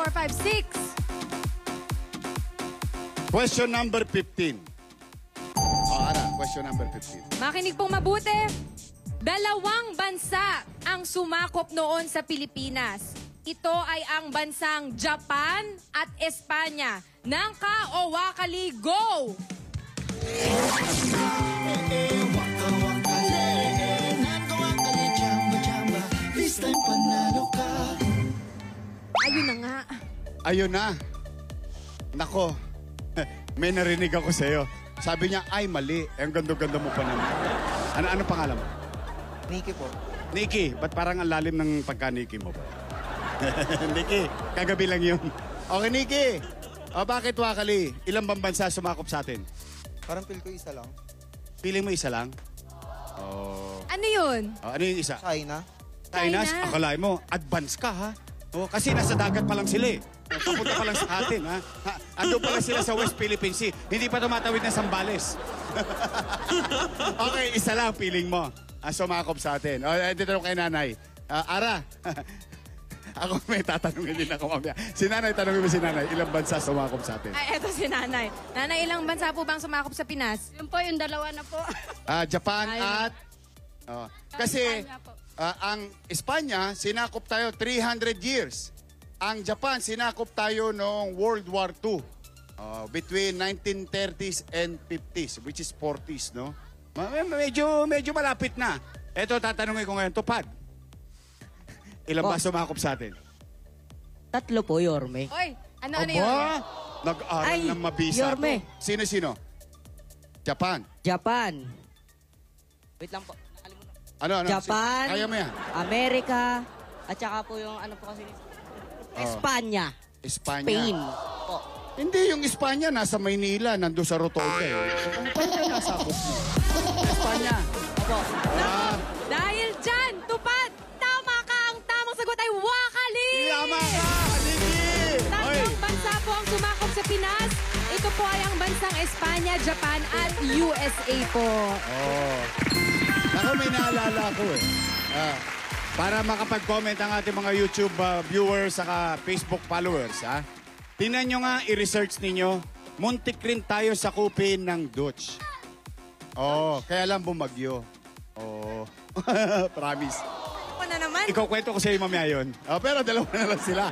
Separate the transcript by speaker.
Speaker 1: 4, 5, 6.
Speaker 2: Question number 15. Ara, question number 15.
Speaker 1: Makinig pong mabuti. Dalawang bansa ang sumakop noon sa Pilipinas. Ito ay ang bansang Japan at Espanya. Nangka o wakali, go! Ayun na nga.
Speaker 2: Ayun na. Nako, may narinig ako sa'yo. Sabi niya, ay mali. Ang ganda-ganda mo pa naman. Ano pangalan mo?
Speaker 3: Nikki po.
Speaker 2: Nikki, ba't parang ang lalim ng pagka-Nikki mo ba? Nikki, kagabi lang yun. Okay, Nikki. O, bakit wakali? Ilang bang bansa sumakop sa atin?
Speaker 3: Parang feel ko isa lang.
Speaker 2: Pili mo isa lang? Oh.
Speaker 1: Ano yun?
Speaker 2: Ano yung isa?
Speaker 3: China.
Speaker 2: China?
Speaker 1: China.
Speaker 2: Akalain mo, advance ka ha? Oh, kasi nasa dagat pa lang sila eh. Papunta pa lang sa atin ha? Ando pa lang sila sa West Philippine Sea. Hindi pa tumatawid ng Zambales. Okay, isa lang feeling mo. Sumakop sa atin. O, dito na kay nanay. Ara, ako may tatanungin din ako mamaya. Si nanay, tanongin mo si nanay, ilang bansa sumakop sa atin?
Speaker 1: Ay, eto si Nanay. Nanay, ilang bansa po bang sumakop sa Pinas?
Speaker 4: Yun po, yung dalawa na po.
Speaker 2: Japan
Speaker 1: Ay.
Speaker 2: at... kasi
Speaker 4: Espanya po.
Speaker 2: ang Espanya, sinakop tayo 300 years. Ang Japan, sinakop tayo noong World War II. Between 1930s and 50s, which is 40s, no? Medyo malapit na. Ito, tatanungin ko ngayon, tupad. Ilan ba sumakop sa atin?
Speaker 5: Tatlo po, Yorme.
Speaker 1: Oy, ano yun?
Speaker 2: Nag-aral
Speaker 5: Ay,
Speaker 2: ng mabisa
Speaker 5: Yorme.
Speaker 2: to. Sino-sino? Japan.
Speaker 5: Japan. Wait lang po. Nakalimutan.
Speaker 2: Ano?
Speaker 5: Japan.
Speaker 2: Kaya mo yan?
Speaker 5: Amerika. At saka po yung ano po kasi... Espanya.
Speaker 2: Espanya.
Speaker 5: Spain. Po.
Speaker 2: Hindi, yung Espanya nasa Maynila, nandun sa Rotonda eh. Espanya nasa abot mo. Espanya.
Speaker 5: Opo.
Speaker 1: Dahil dyan, tupad! Tama ka! Ang tamang sagot ay wakali!
Speaker 2: Tama ka, Niki!
Speaker 1: Tatlong bansa po ang sumakop sa Pinas. Ito po ay ang bansang Espanya, Japan at USA po.
Speaker 2: Ako may naalala ko eh. Para makapag-comment ang ating mga YouTube viewers saka Facebook followers, ha? Tingnan nyo nga, i-research ninyo. Muntik rin tayo sa kupin ng Dutch. Kaya lang bumagyo. Promise.
Speaker 1: Ako na naman.
Speaker 2: Ikaw kwento ko sa iyo mamaya yun. Pero dalawa na lang sila.